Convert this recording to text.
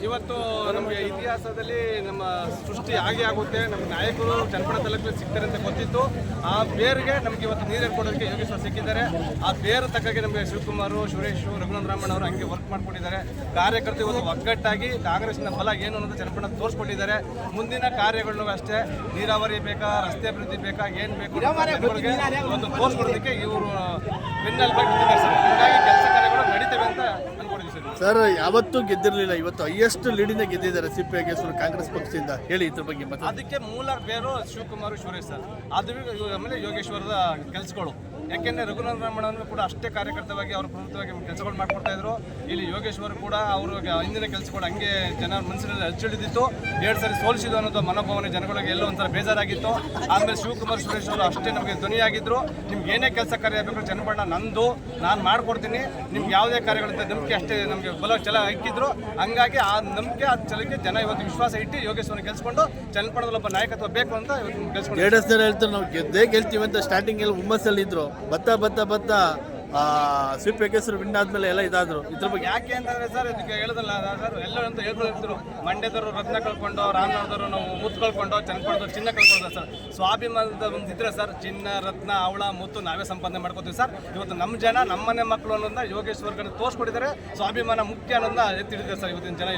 ಇವತ್ತು ನಮಗೆ ಇತಿಹಾಸದಲ್ಲಿ ನಮ್ಮ ಸೃಷ್ಟಿ ಆಗೇ ಆಗುತ್ತೆ. ನಮ್ಮ ನಾಯಕರು ಚನ್ನಪಟ್ಟಣ ತಾಲೂಕಲ್ಲಿ ಸಿಗ್ತಾರೆ ಅಂತ ಗೊತ್ತಿತ್ತು. ಆ ಬೇರ್ಗೆ ನಮಗೆ ಇವತ್ತು ನೀರು ಕೊಡೋದಕ್ಕೆ ಯೋಗೇಶ್ವರ ಸಿಕ್ಕಿದ್ದಾರೆ. ಆ ಬೇರು ತಕ್ಕಗೆ ನಮಗೆ ಶಿವಕುಮಾರ್, ಸುರೇಶ್, ರಘುನಾಥ ರಾಮಣ್ಣ ಅವರು ಹಂಗೆ ವರ್ಕ್ ಮಾಡ್ಕೊಂಡಿದ್ದಾರೆ. ಕಾರ್ಯಕರ್ತರು ಇವತ್ತು ಒಗ್ಗಟ್ಟಾಗಿ ಕಾಂಗ್ರೆಸ್ನ ಫಲ ಏನು ಅನ್ನೋದು ಚನ್ನಪಟ್ಟಣ ತೋರಿಸ್ಕೊಟ್ಟಿದ್ದಾರೆ. ಮುಂದಿನ ಕಾರ್ಯಗಳನ್ನು ಅಷ್ಟೇ, ನೀರಾವರಿ ಬೇಕಾ, ರಸ್ತೆ ಅಭಿವೃದ್ಧಿ ಬೇಕಾ, ಏನು ಬೇಕು ಇವತ್ತು ತೋರಿಸ್ಕೊಡೋದಕ್ಕೆ ಇವರು ಬೆನ್ನೆಲುಬಾಗಿ ನಿಂತಿದ್ದಾರೆ ಸರ್. ಹೀಗಾಗಿ ಕೆಲಸ ಕಾರ್ಯಗಳು ನಡೀತವೆ ಅಂತ ಅನ್ಕೊಂಡಿದ್ದೀವಿ ಸರ್. ಯಾವತ್ತೂ ಗೆದ್ದಿರಲಿಲ್ಲ, ಇವತ್ತು ಹೈಯೆಸ್ಟ್ ಲೀಡಿಂದ ಗೆದ್ದಿದ್ದಾರೆ ಸಿಪಿ ಯೋಗೇಶ್ವರ ಕಾಂಗ್ರೆಸ್ ಪಕ್ಷದಿಂದ. ಹೇಳಿ ಇದ್ರ ಬಗ್ಗೆ. ಮತ್ತೆ ಅದಕ್ಕೆ ಮೂಲ ಬೇರು ಶಿವಕುಮಾರ್, ಸುರೇಶ್ ಸರ್. ಅದು ಆಮೇಲೆ ಯೋಗೇಶ್ವರದ ಕೆಲಸಗಳು. ಯಾಕೆಂದರೆ ರಘುನಾಥ ರಾಮಣ್ಣನವರು ಕೂಡ ಅಷ್ಟೇ ಕಾರ್ಯಕರ್ತವಾಗಿ ಅವರು ಪ್ರಮುಖವಾಗಿ ಕೆಲಸಗಳು ಮಾಡ್ಕೊಡ್ತಾ ಇದ್ರು. ಇಲ್ಲಿ ಯೋಗೇಶ್ವರ್ ಕೂಡ ಅವರು ಹಿಂದಿನ ಕೆಲಸಗಳು ಹಂಗೆ ಜನ ಮನಸ್ಸಿನಲ್ಲಿ ಹಚ್ಚಿಡಿದಿತ್ತು. 2 ಸರಿ ಸೋಲಿಸಿದ್ದು ಅನ್ನೋದು ಮನೋಭಾವನೆ ಜನಗಳಿಗೆ ಎಲ್ಲೋ ಒಂಥರ ಬೇಜಾರಾಗಿತ್ತು. ಆಮೇಲೆ ಶಿವಕುಮಾರ್, ಸುರೇಶ್ ಅವರು ಅಷ್ಟೇ ನಮಗೆ ಧ್ವನಿಯಾಗಿದ್ದರು. ನಿಮ್ಗೆ ಏನೇ ಕೆಲಸ ಕಾರ್ಯ ಬೇಕು ಚನ್ನಪಟ್ಟಣ ನಂದು, ನಾನು ಮಾಡ್ಕೊಡ್ತೀನಿ, ನಿಮ್ಗೆ ಯಾವುದೇ ಕಾರ್ಯಗಳಿಂದ ನಂಬಿಕೆ ಅಷ್ಟೇ ನಮಗೆ ಬಲ ಛಲ ಇಕ್ಕಿದ್ರು. ಹಂಗಾಗಿ ಆ ನಂಬಿಕೆ, ಆ ಛಲಕ್ಕೆ ಜನ ಇವತ್ತು ವಿಶ್ವಾಸ ಇಟ್ಟು ಯೋಗೇಶ್ವರನ ಗೆಲ್ಸ್ಕೊಂಡು ಚನ್ನಪಟ್ಟಣದಲ್ಲಿ ಒಬ್ಬ ನಾಯಕತ್ವ ಬೇಕು ಅಂತ ಇವತ್ತು ಗೆಲ್ಸ್ಕೊಂಡು ಹೇಳ್ತಾರೆ. ನಾವು ಗೆಲ್ತೀವಿ ಅಂತ ಸ್ಟಾರ್ಟಿಂಗ್ ಎಲ್ಲ ಹುಮ್ಮಸ್ಸಲ್ಲಿ ಇದ್ರು. ಬತ್ತಾ ಸಿಪಿ ಯೋಗೇಶ್ವರ ವಿನ್ ಆದ್ಮೇಲೆ ಎಲ್ಲ ಇದಾದ್ರು. ಇದ್ರ ಬಗ್ಗೆ ಯಾಕೆ ಅಂತಂದ್ರೆ ಸರ್, ಇದಕ್ಕೆ ಹೇಳೋದಲ್ಲ ಸರ್, ಎಲ್ಲ ಅಂತ ಹೇಳ್ಕೊಳ್ತಿದ್ರು. ಮಂಡ್ಯದವರು ರತ್ನ ಕಳ್ಕೊಂಡು, ರಾಮನಗರದವರು ನಾವು ಮುತ್ತು ಕಳ್ಕೊಂಡು, ಚನ್ನಪಟ್ಟಣದವ್ರು ಚಿನ್ನ ಕಳ್ಕೊಂಡು ಸರ್. ಸ್ವಾಭಿಮಾನದ ಒಂದಿದ್ರೆ ಸರ್, ಚಿನ್ನ, ರತ್ನ, ಅವಳ, ಮುತ್ತು ನಾವೇ ಸಂಪಾದನೆ ಮಾಡ್ಕೋತೀವಿ ಸರ್. ಇವತ್ತು ನಮ್ಮ ಜನ, ನಮ್ಮನೆ ಮಕ್ಕಳು ಅನ್ನೋದನ್ನ ಯೋಗೇಶ್ವರ್ಗನ ತೋರಿಸ್ಕೊಟ್ಟಿದ್ದಾರೆ. ಸ್ವಾಭಿಮಾನ ಮುಖ್ಯ ಅನ್ನೋದನ್ನ ಎತ್ತಿಡಿದ್ದಾರೆ ಸರ್ ಇವತ್ತಿನ ಜನ.